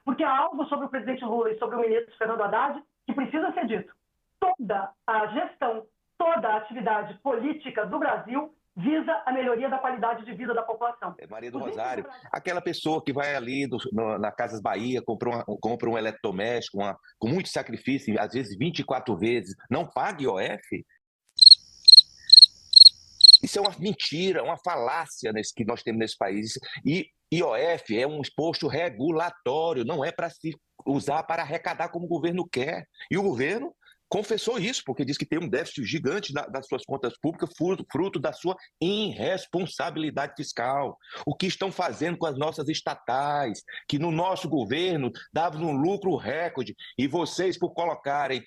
porque há algo sobre o presidente Lula e sobre o ministro Fernando Haddad que precisa ser dito. Toda a gestão, toda a atividade política do Brasil visa a melhoria da qualidade de vida da população. Maria do Rosário, aquela pessoa que vai ali na Casas Bahia, compra um eletrodoméstico com muito sacrifício, às vezes 24 vezes, não paga IOF? Isso é uma mentira, uma falácia que nós temos nesse país. E IOF é um imposto regulatório, não é para se usar para arrecadar como o governo quer. E o governo confessou isso, porque diz que tem um déficit gigante das suas contas públicas, fruto da sua irresponsabilidade fiscal. O que estão fazendo com as nossas estatais, que no nosso governo davam um lucro recorde, e vocês, por colocarem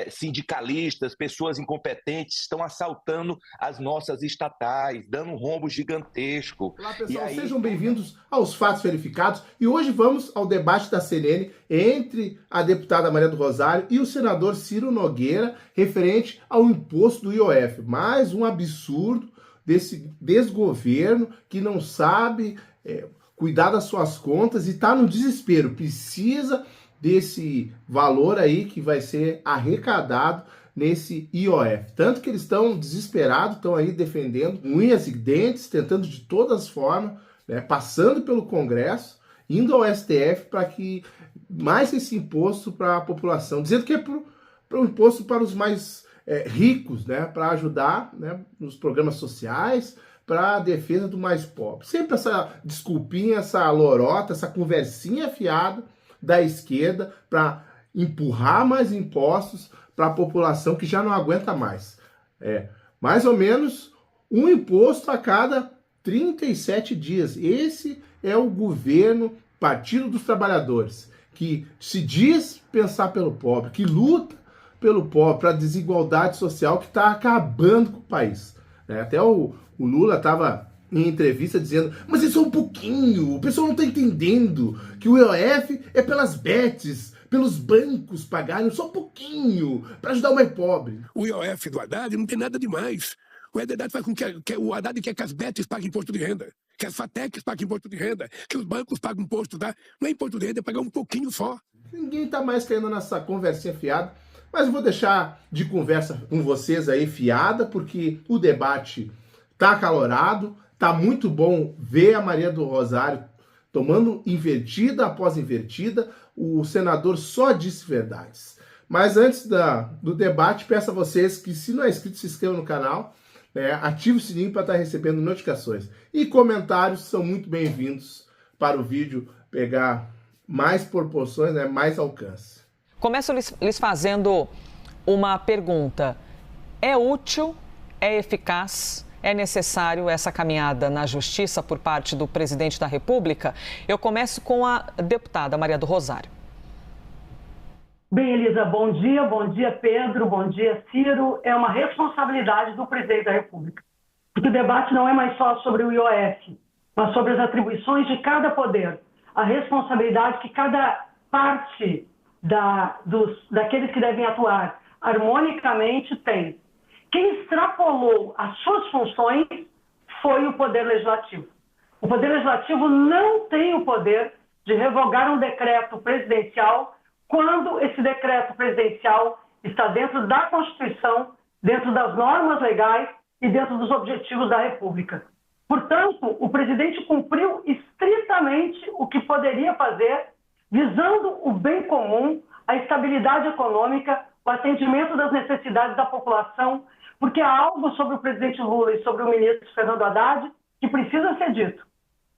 sindicalistas, pessoas incompetentes, estão assaltando as nossas estatais, dando um rombo gigantesco. Olá, pessoal, sejam bem-vindos aos Fatos Verificados, e hoje vamos ao debate da CNN entre a deputada Maria do Rosário e o senador Ciro Nogueira, referente ao imposto do IOF. Mais um absurdo desse desgoverno que não sabe cuidar das suas contas e está no desespero, precisa desse valor aí que vai ser arrecadado nesse IOF. Tanto que eles estão desesperados, estão aí defendendo unhas e dentes, tentando de todas as formas, passando pelo Congresso, indo ao STF para que mais esse imposto para a população, dizendo que é para o imposto para os mais ricos, para ajudar nos programas sociais, para a defesa do mais pobre. Sempre essa desculpinha, essa lorota, essa conversinha fiada da esquerda para empurrar mais impostos para a população que já não aguenta mais. Mais ou menos um imposto a cada 37 dias. Esse é o governo Partido dos Trabalhadores, que se diz pensar pelo pobre, que luta pelo pobre, para a desigualdade social que está acabando com o país. Até o Lula estava em entrevista dizendo, mas isso é um pouquinho, o pessoal não está entendendo que o IOF é pelas bets, pelos bancos pagarem só um pouquinho para ajudar o mais pobre. O IOF do Haddad não tem nada demais. O Haddad faz com que o Haddad quer que as bets paguem imposto de renda, que as FATECs paguem imposto de renda, que os bancos paguem imposto, tá? Não é imposto de renda, é pagar um pouquinho só. Ninguém está mais caindo nessa conversinha fiada, mas eu vou deixar de conversa com vocês aí fiada, porque o debate tá acalorado. Tá muito bom ver a Maria do Rosário tomando invertida após invertida. O senador só disse verdades. Mas antes do debate, peço a vocês que, se não é inscrito, se inscreva no canal, ative o sininho para estar recebendo notificações. E comentários são muito bem-vindos para o vídeo pegar mais proporções, mais alcance. Começo lhes fazendo uma pergunta. É útil? É eficaz? É necessário essa caminhada na justiça por parte do presidente da República? Eu começo com a deputada Maria do Rosário. Bem, Elisa, bom dia Pedro, bom dia Ciro. É uma responsabilidade do presidente da República. Porque o debate não é mais só sobre o IOF, mas sobre as atribuições de cada poder. A responsabilidade que cada parte daqueles que devem atuar harmonicamente tem. Quem extrapolou as suas funções foi o Poder Legislativo. O Poder Legislativo não tem o poder de revogar um decreto presidencial quando esse decreto presidencial está dentro da Constituição, dentro das normas legais e dentro dos objetivos da República. Portanto, o presidente cumpriu estritamente o que poderia fazer, visando o bem comum, a estabilidade econômica, o atendimento das necessidades da população, porque há algo sobre o presidente Lula e sobre o ministro Fernando Haddad que precisa ser dito.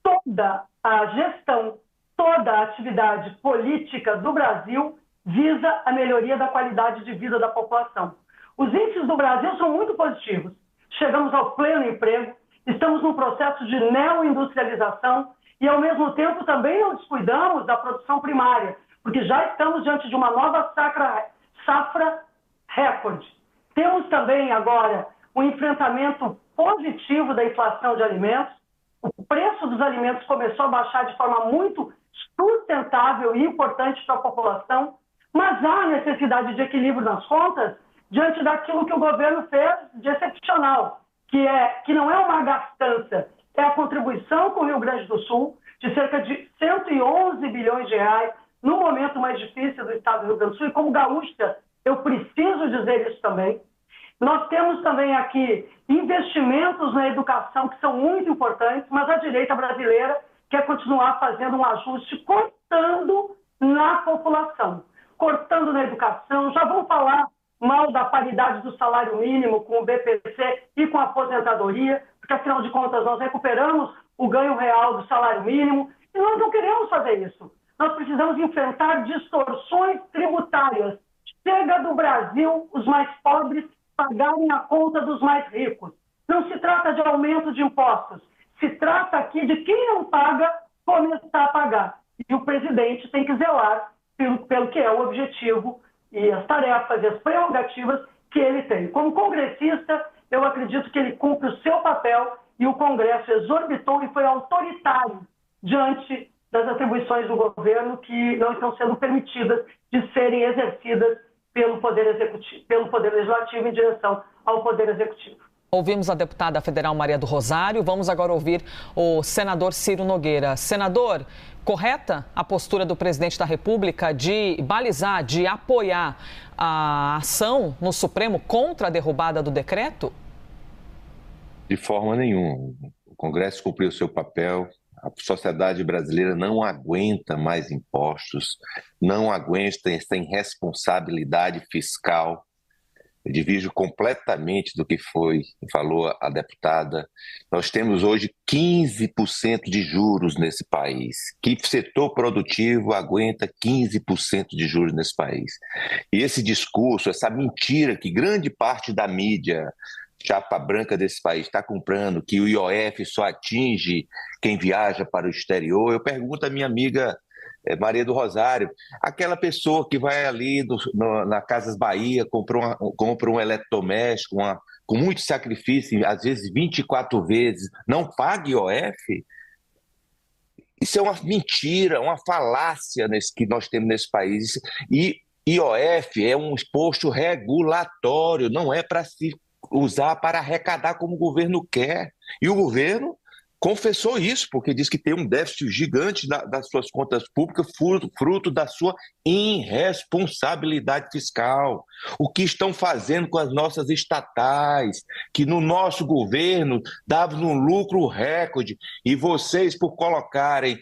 Toda a gestão, toda a atividade política do Brasil visa a melhoria da qualidade de vida da população. Os índices do Brasil são muito positivos. Chegamos ao pleno emprego, estamos num processo de neoindustrialização e, ao mesmo tempo, também não descuidamos da produção primária, porque já estamos diante de uma nova safra recorde. Temos também agora um enfrentamento positivo da inflação de alimentos. O preço dos alimentos começou a baixar de forma muito sustentável e importante para a população, mas há necessidade de equilíbrio nas contas diante daquilo que o governo fez de excepcional, que não é uma gastança, é a contribuição com o Rio Grande do Sul de cerca de 111 bilhões de reais no momento mais difícil do estado do Rio Grande do Sul, e como gaúcha, eu preciso dizer isso também. Nós temos também aqui investimentos na educação que são muito importantes, mas a direita brasileira quer continuar fazendo um ajuste, cortando na população, cortando na educação. Já vou falar mal da paridade do salário mínimo com o BPC e com a aposentadoria, porque, afinal de contas, nós recuperamos o ganho real do salário mínimo e nós não queremos fazer isso. Nós precisamos enfrentar distorções tributárias. Chega do Brasil os mais pobres pagarem a conta dos mais ricos. Não se trata de aumento de impostos. Se trata aqui de quem não paga começar a pagar. E o presidente tem que zelar pelo que é o objetivo e as tarefas e as prerrogativas que ele tem. Como congressista, eu acredito que ele cumpre o seu papel e o Congresso exorbitou e foi autoritário diante das atribuições do governo que não estão sendo permitidas de serem exercidas pelo Poder Executivo, pelo Poder Legislativo em direção ao Poder Executivo. Ouvimos a deputada federal Maria do Rosário. Vamos agora ouvir o senador Ciro Nogueira. Senador, correta a postura do presidente da República de balizar, de apoiar a ação no Supremo contra a derrubada do decreto? De forma nenhuma. O Congresso cumpriu seu papel. A sociedade brasileira não aguenta mais impostos, não aguenta essa irresponsabilidade fiscal. Eu divido completamente do que falou a deputada. Nós temos hoje 15% de juros nesse país. Que setor produtivo aguenta 15% de juros nesse país? E esse discurso, essa mentira que grande parte da mídia chapa branca desse país está comprando, que o IOF só atinge quem viaja para o exterior. Eu pergunto à minha amiga Maria do Rosário, aquela pessoa que vai ali na Casas Bahia, compra um eletrodoméstico com muito sacrifício, às vezes 24 vezes, não paga IOF? Isso é uma mentira, uma falácia que nós temos nesse país. E IOF é um imposto regulatório, não é para se usar para arrecadar como o governo quer. E o governo confessou isso, porque diz que tem um déficit gigante das suas contas públicas, fruto da sua irresponsabilidade fiscal. O que estão fazendo com as nossas estatais, que no nosso governo davam um lucro recorde, e vocês, por colocarem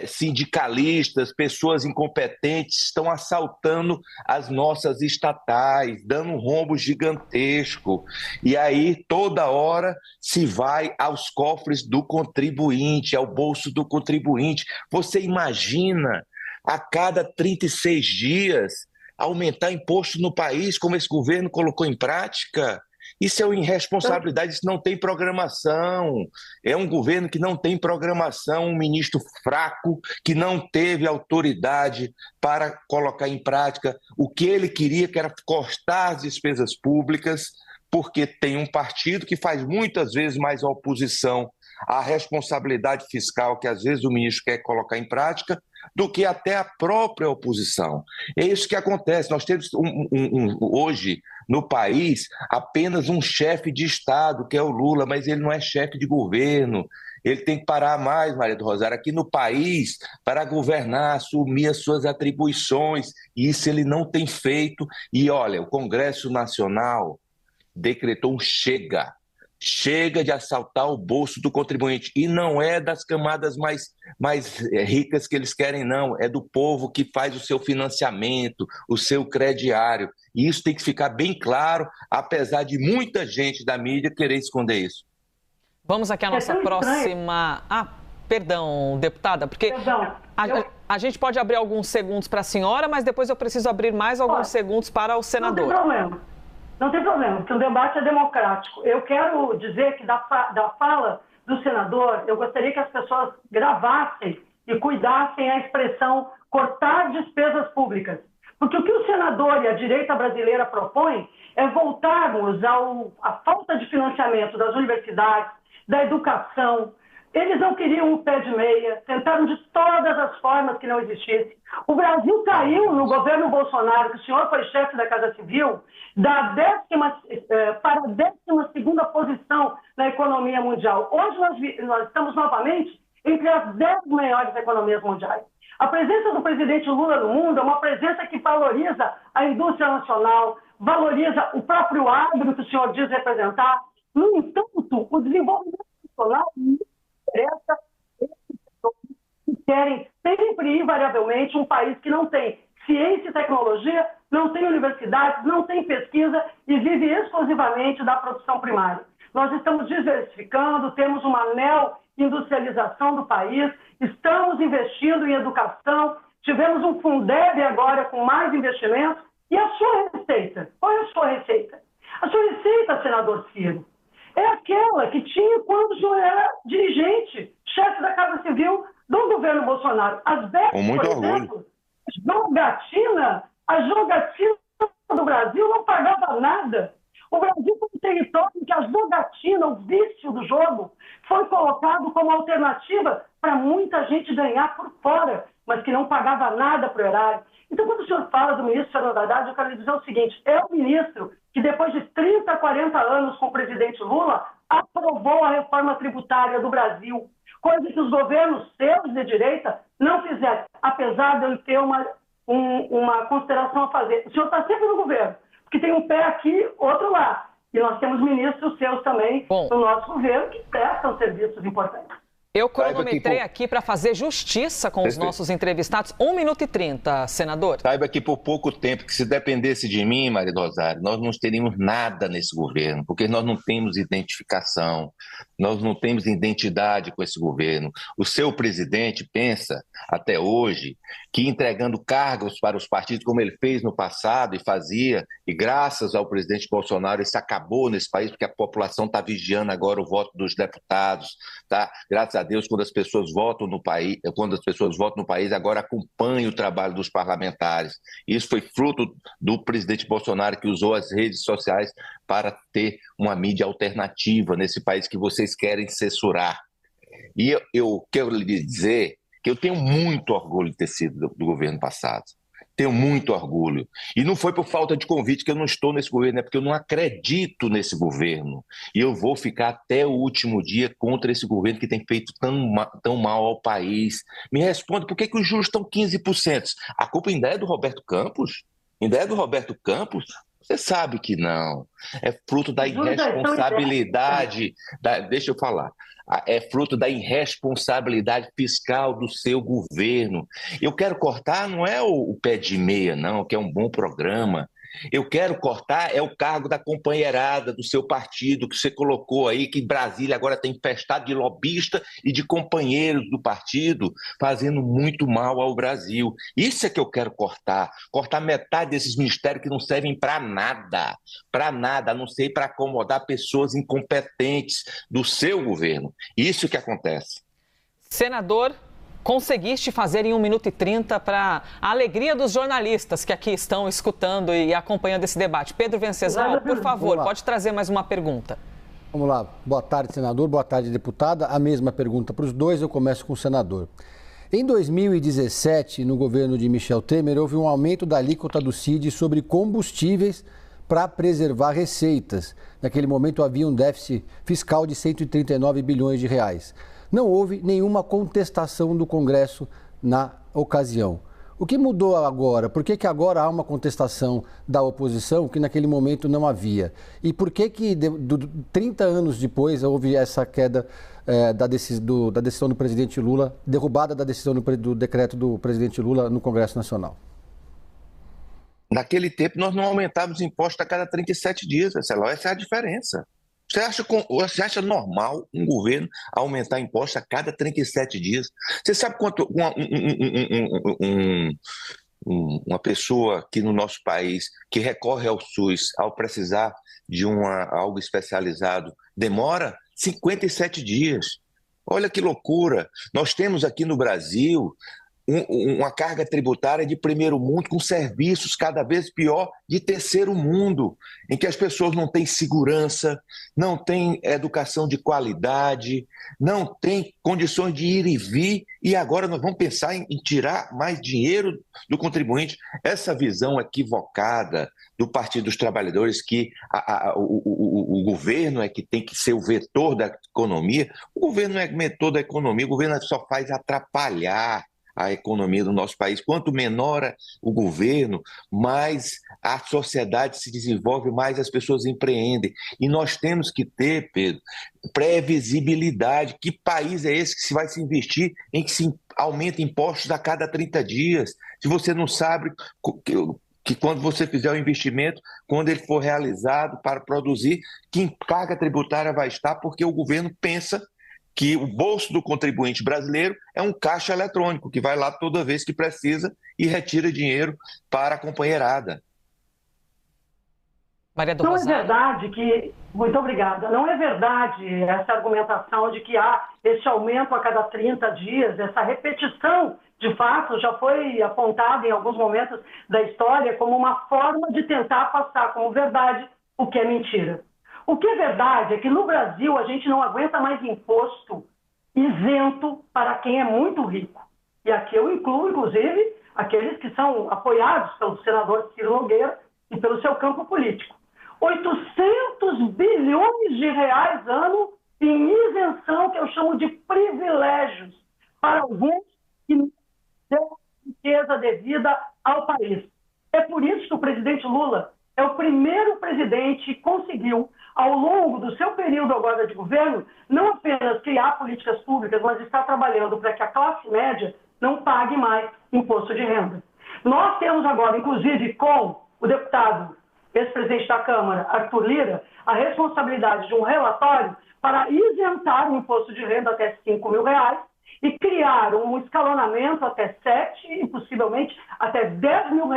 sindicalistas, pessoas incompetentes, estão assaltando as nossas estatais, dando um rombo gigantesco. E aí, toda hora, se vai aos cofres do contribuinte, ao bolso do contribuinte. Você imagina, a cada 36 dias, aumentar imposto no país, como esse governo colocou em prática? Isso é uma irresponsabilidade, isso não tem programação. É um governo que não tem programação, um ministro fraco, que não teve autoridade para colocar em prática o que ele queria, que era cortar as despesas públicas, porque tem um partido que faz muitas vezes mais oposição à responsabilidade fiscal que às vezes o ministro quer colocar em prática, do que até a própria oposição. É isso que acontece. Nós temos hoje no país apenas um chefe de Estado, que é o Lula, mas ele não é chefe de governo. Ele tem que parar mais, Maria do Rosário, aqui no país para governar, assumir as suas atribuições. E isso ele não tem feito. E olha, o Congresso Nacional decretou um chega. Chega de assaltar o bolso do contribuinte. E não é das camadas mais ricas que eles querem, não. É do povo que faz o seu financiamento, o seu crediário. E isso tem que ficar bem claro, apesar de muita gente da mídia querer esconder isso. Vamos aqui à nossa próxima... Perdão, deputada, porque a gente pode abrir alguns segundos para a senhora, mas depois eu preciso abrir mais alguns segundos para o senador. Não tem problema. Não tem problema, porque o debate é democrático. Eu quero dizer que da fala do senador, eu gostaria que as pessoas gravassem e cuidassem a expressão cortar despesas públicas. Porque o que o senador e a direita brasileira propõem é voltarmos à falta de financiamento das universidades, da educação. Eles não queriam o pé de meia, tentaram de todas as formas que não existisse. O Brasil caiu no governo Bolsonaro, que o senhor foi chefe da Casa Civil, para a 12ª posição na economia mundial. Hoje nós estamos novamente entre as 10 maiores economias mundiais. A presença do presidente Lula no mundo é uma presença que valoriza a indústria nacional, valoriza o próprio agro que o senhor diz representar. No entanto, o desenvolvimento nacional não interessa esses setores que querem sempre e invariavelmente um país que não tem ciência e tecnologia, não tem universidades, não tem pesquisa e vive exclusivamente da produção primária. Nós estamos diversificando, temos uma neo-industrialização do país, estamos investindo em educação, tivemos um Fundeb agora com mais investimentos. E a sua receita? Qual é a sua receita? A sua receita, senador Ciro, é aquela que tinha quando o senhor era dirigente, chefe da Casa Civil do governo Bolsonaro. As verbas, com muito por orgulho. exemplo, a jogatina do Brasil não pagava nada. O Brasil foi um território em que a jogatina, o vício do jogo, foi colocado como alternativa para muita gente ganhar por fora, mas que não pagava nada para o erário. Então, quando o senhor fala do ministro Fernando Haddad, eu quero lhe dizer o seguinte: é o ministro que, depois de 30, 40 anos com o presidente Lula, aprovou a reforma tributária do Brasil, coisa que os governos seus de direita não fizeram, apesar de ele ter uma consideração a fazer. O senhor está sempre no governo, porque tem um pé aqui, outro lá. E nós temos ministros seus também no nosso governo que prestam serviços importantes. Eu cronometrei aqui para fazer justiça com os nossos entrevistados. 1 minuto e 30, senador. Saiba que por pouco tempo, que se dependesse de mim, Maria do Rosário, nós não teríamos nada nesse governo, porque nós não temos identificação, nós não temos identidade com esse governo. O seu presidente pensa, até hoje, que entregando cargos para os partidos, como ele fez no passado e fazia, e graças ao presidente Bolsonaro, isso acabou nesse país, porque a população está vigiando agora o voto dos deputados, tá? Graças a Deus, quando as pessoas votam no país, agora acompanha o trabalho dos parlamentares. Isso foi fruto do presidente Bolsonaro, que usou as redes sociais para ter uma mídia alternativa nesse país que vocês querem censurar. E eu quero lhe dizer que eu tenho muito orgulho de ter sido do governo passado. Tenho muito orgulho. E não foi por falta de convite que eu não estou nesse governo, é porque eu não acredito nesse governo. E eu vou ficar até o último dia contra esse governo que tem feito tão mal ao país. Me responde, por que os juros estão 15%? A culpa ainda é do Roberto Campos? Ainda é do Roberto Campos? Você sabe que não. É fruto da irresponsabilidade. Deixa eu falar. É fruto da irresponsabilidade fiscal do seu governo. Eu quero cortar, não é o pé de meia, não, que é um bom programa. Eu quero cortar o cargo da companheirada do seu partido, que você colocou aí, que Brasília agora tem infestado de lobista e de companheiros do partido, fazendo muito mal ao Brasil. Isso é que eu quero cortar. Cortar metade desses ministérios que não servem para nada, a não ser para acomodar pessoas incompetentes do seu governo. Isso que acontece. Senador, conseguiste fazer em 1 minuto e 30 para a alegria dos jornalistas que aqui estão escutando e acompanhando esse debate. Pedro Venceslau, por favor, pode trazer mais uma pergunta. Vamos lá. Boa tarde, senador. Boa tarde, deputada. A mesma pergunta para os dois. Eu começo com o senador. Em 2017, no governo de Michel Temer, houve um aumento da alíquota do CID sobre combustíveis para preservar receitas. Naquele momento havia um déficit fiscal de 139 bilhões de reais. Não houve nenhuma contestação do Congresso na ocasião. O que mudou agora? Por que agora há uma contestação da oposição que naquele momento não havia? E por que 30 anos depois houve essa queda da decisão do presidente Lula, derrubada da decisão do decreto do presidente Lula no Congresso Nacional? Naquele tempo nós não aumentávamos impostos a cada 37 dias, Marcelo. Essa é a diferença. Você acha normal um governo aumentar impostos a cada 37 dias? Você sabe quanto uma pessoa aqui no nosso país que recorre ao SUS ao precisar de algo especializado demora 57 dias? Olha que loucura! Nós temos aqui no Brasil uma carga tributária de primeiro mundo com serviços cada vez pior de terceiro mundo, em que as pessoas não têm segurança, não têm educação de qualidade, não têm condições de ir e vir, e agora nós vamos pensar em tirar mais dinheiro do contribuinte. Essa visão equivocada do Partido dos Trabalhadores, que o governo é que tem que ser o vetor da economia, o governo não é vetor da economia, o governo só faz atrapalhar a economia do nosso país. Quanto menor o governo, mais a sociedade se desenvolve, mais as pessoas empreendem. E nós temos que ter, Pedro, previsibilidade. Que país é esse que se vai se investir em que se aumenta impostos a cada 30 dias? Se você não sabe que quando você fizer o investimento, quando ele for realizado para produzir, que carga tributária vai estar, porque o governo pensa que o bolso do contribuinte brasileiro é um caixa eletrônico, que vai lá toda vez que precisa e retira dinheiro para a companheirada. Maria do Não Rosário. é verdade que... Muito obrigada. Não é verdade essa argumentação de que há esse aumento a cada 30 dias, essa repetição, de fato, já foi apontada em alguns momentos da história como uma forma de tentar passar como verdade o que é mentira. O que é verdade é que no Brasil a gente não aguenta mais imposto isento para quem é muito rico. E aqui eu incluo, inclusive, aqueles que são apoiados pelo senador Ciro Nogueira e pelo seu campo político. 800 bilhões de reais ano em isenção, que eu chamo de privilégios, para alguns que não têm riqueza devida ao país. É por isso que o presidente Lula é o primeiro presidente que conseguiu, ao longo do seu período agora de governo, não apenas criar políticas públicas, mas estar trabalhando para que a classe média não pague mais imposto de renda. Nós temos agora, inclusive, com o deputado ex-presidente da Câmara, Arthur Lira, a responsabilidade de um relatório para isentar o imposto de renda até R$5 mil e criar um escalonamento até 7 e possivelmente até R$10 mil,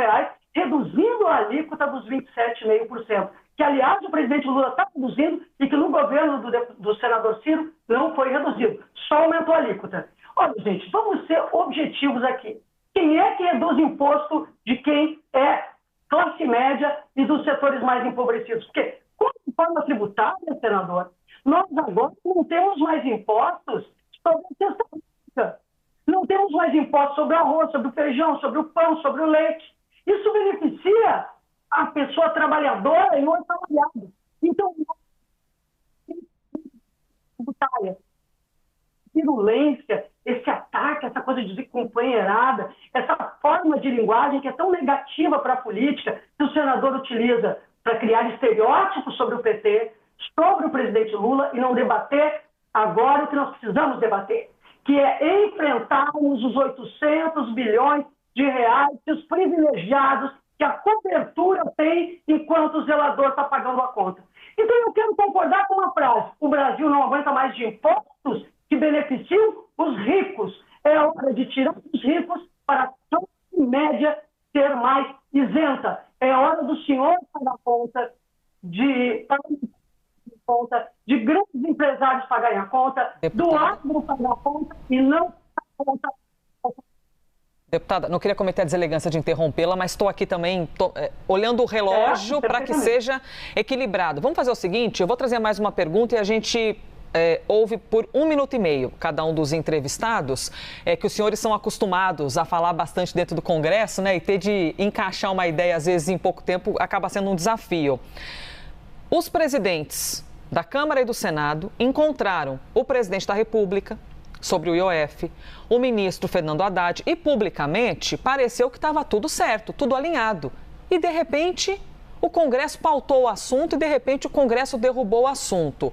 reduzindo a alíquota dos 27,5%, que, aliás, o presidente Lula está reduzindo e que no governo do senador Ciro não foi reduzido, só aumentou a alíquota. Olha, gente, vamos ser objetivos aqui. Quem é que reduz imposto de quem é classe média e dos setores mais empobrecidos? Porque, com a reforma tributária, senador, nós agora não temos mais impostos sobre a cesta básica. Não temos mais impostos sobre o arroz, sobre o feijão, sobre o pão, sobre o leite. Isso beneficia a pessoa trabalhadora e o assalariado. Então, tributária, virulência, esse ataque, essa coisa de companheirada, essa forma de linguagem que é tão negativa para a política, que o senador utiliza para criar estereótipos sobre o PT, sobre o presidente Lula, e não debater agora o que nós precisamos debater, que é enfrentarmos os 800 bilhões de reais que os privilegiados, que a cobertura tem enquanto o zelador está pagando a conta. Então eu quero concordar com uma frase: o Brasil não aguenta mais de impostos que beneficiam os ricos. É hora de tirar os ricos para a classe média ser mais isenta. É hora do senhor pagar conta, de grandes empresários pagarem a conta, do agro pagar a conta e não pagar a conta. Deputada, não queria cometer a deselegância de interrompê-la, mas estou aqui também olhando o relógio para que seja equilibrado. Vamos fazer o seguinte, eu vou trazer mais uma pergunta e a gente ouve por 1 minuto e meio cada um dos entrevistados, que os senhores são acostumados a falar bastante dentro do Congresso, né? E ter de encaixar uma ideia, às vezes, em pouco tempo, acaba sendo um desafio. Os presidentes da Câmara e do Senado encontraram o presidente da República sobre o IOF, o ministro Fernando Haddad, e publicamente pareceu que estava tudo certo, tudo alinhado. E, de repente, o Congresso pautou o assunto e, de repente, o Congresso derrubou o assunto.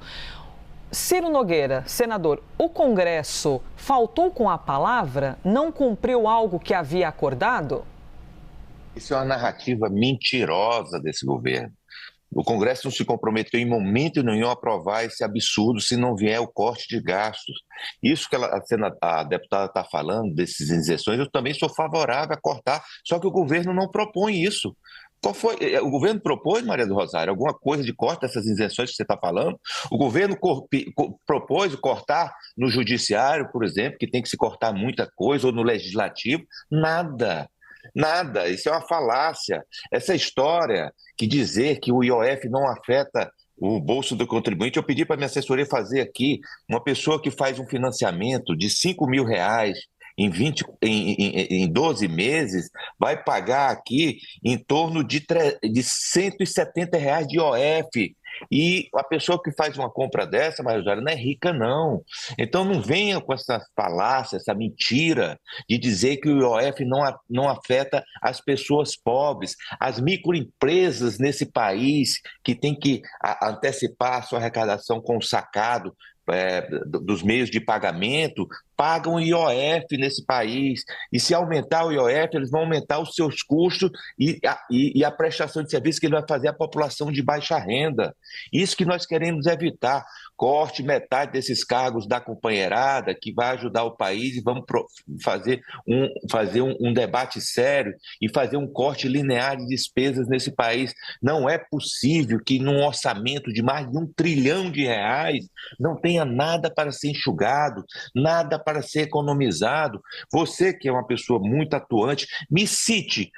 Ciro Nogueira, senador, o Congresso faltou com a palavra? Não cumpriu algo que havia acordado? Isso é uma narrativa mentirosa desse governo. O Congresso não se comprometeu em momento nenhum a aprovar esse absurdo se não vier o corte de gastos. Isso que a deputada está falando, dessas isenções, eu também sou favorável a cortar, só que o governo não propõe isso. Qual foi? O governo propôs, Maria do Rosário, alguma coisa de corte dessas isenções que você está falando? O governo propôs cortar no judiciário, por exemplo, que tem que se cortar muita coisa, ou no legislativo? Nada. Nada, isso é uma falácia. Essa história que dizer que o IOF não afeta o bolso do contribuinte, eu pedi para a minha assessoria fazer aqui, uma pessoa que faz um financiamento de R$5 mil em 12 meses, vai pagar aqui em torno de R$170 de IOF. E a pessoa que faz uma compra dessa, Maria Rosário, não é rica, não. Então não venha com essa falácia, essa mentira de dizer que o IOF não afeta as pessoas pobres, as microempresas nesse país que tem que antecipar a sua arrecadação com o sacado dos meios de pagamento, pagam IOF nesse país. E se aumentar o IOF, eles vão aumentar os seus custos e a prestação de serviço que ele vai fazer à população de baixa renda. Isso que nós queremos evitar. Corte metade desses cargos da companheirada, que vai ajudar o país, e vamos fazer um debate sério e fazer um corte linear de despesas nesse país. Não é possível que num orçamento de mais de R$1 trilhão não tenha nada para ser enxugado, nada para ser economizado. Você, que é uma pessoa muito atuante, me cite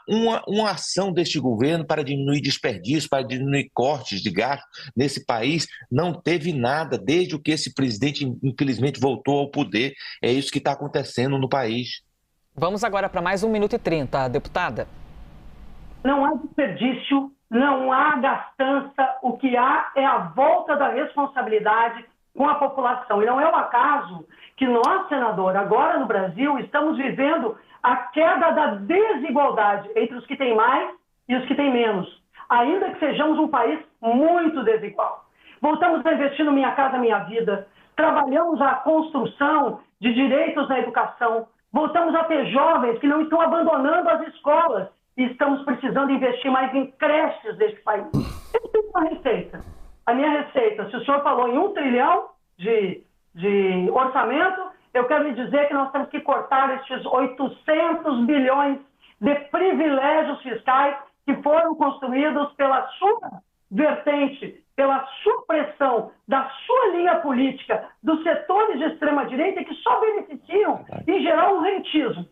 uma ação deste governo para diminuir desperdício, para diminuir cortes de gasto nesse país. Não teve nada desde que esse presidente, infelizmente, voltou ao poder. É isso que está acontecendo no país. Vamos agora para mais 1 minuto e 30, deputada. Não há desperdício, não há gastança. O que há é a volta da responsabilidade com a população. E não é um acaso que nós, senador, agora no Brasil, estamos vivendo a queda da desigualdade entre os que têm mais e os que têm menos, ainda que sejamos um país muito desigual. Voltamos a investir no Minha Casa Minha Vida, trabalhamos a construção de direitos na educação, voltamos a ter jovens que não estão abandonando as escolas e estamos precisando investir mais em creches deste país. Eu tenho uma receita. A minha receita, se o senhor falou em 1 trilhão de orçamento, eu quero lhe dizer que nós temos que cortar estes 800 bilhões de privilégios fiscais que foram construídos pela sua vertente, pela supressão da sua linha política, dos setores de extrema-direita que só beneficiam, em geral, o rentismo.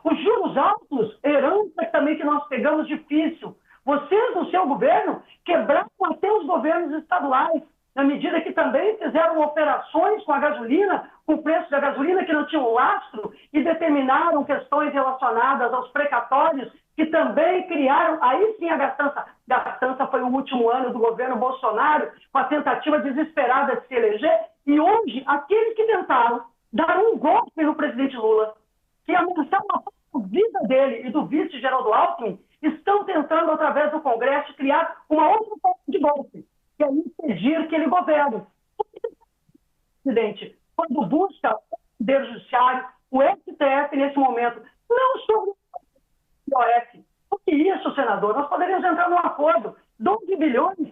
Os juros altos, herança também que nós pegamos difícil. Vocês, no seu governo, quebraram até os governos estaduais, na medida que também fizeram operações com a gasolina, com o preço da gasolina que não tinham lastro, e determinaram questões relacionadas aos precatórios, que também criaram, aí sim a gastança. Gastança foi o último ano do governo Bolsonaro, com a tentativa desesperada de se eleger, e hoje, aqueles que tentaram dar um golpe no presidente Lula, que ameaçaram a vida dele e do vice Geraldo Alckmin, estão tentando, através do Congresso, criar uma outra forma de golpe, que é impedir que ele governe. O presidente, quando busca o Poder Judiciário, o STF, nesse momento, não sobre o IOF. O que isso, senador? Nós poderíamos entrar num acordo, 12 bilhões,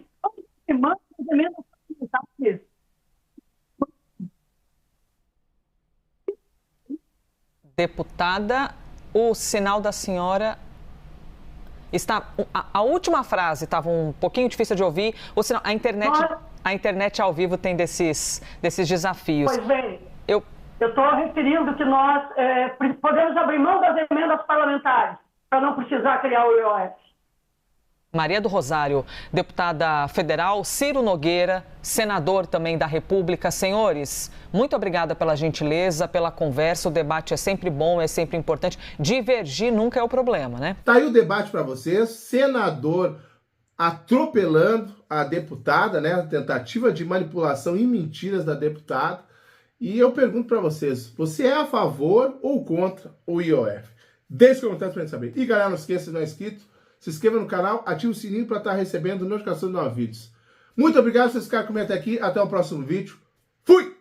que manda as emendas parlamentares. Deputada, o sinal da senhora está. A última frase estava um pouquinho difícil de ouvir. O sinal, a internet ao vivo tem desses desafios. Pois bem, eu estou referindo que nós podemos abrir mão das emendas parlamentares para não precisar criar o IOF. Maria do Rosário, deputada federal, Ciro Nogueira, senador também da República. Senhores, muito obrigada pela gentileza, pela conversa. O debate é sempre bom, é sempre importante. Divergir nunca é o problema, né? Tá aí o debate para vocês. Senador atropelando a deputada, né? A tentativa de manipulação e mentiras da deputada. E eu pergunto para vocês, você é a favor ou contra o IOF? Deixe os comentários para gente saber. E galera, não esqueça, se não é inscrito, se inscreva no canal, ative o sininho para estar recebendo notificação de novos vídeos. Muito obrigado por vocês ficarem comigo até aqui. Até o próximo vídeo. Fui!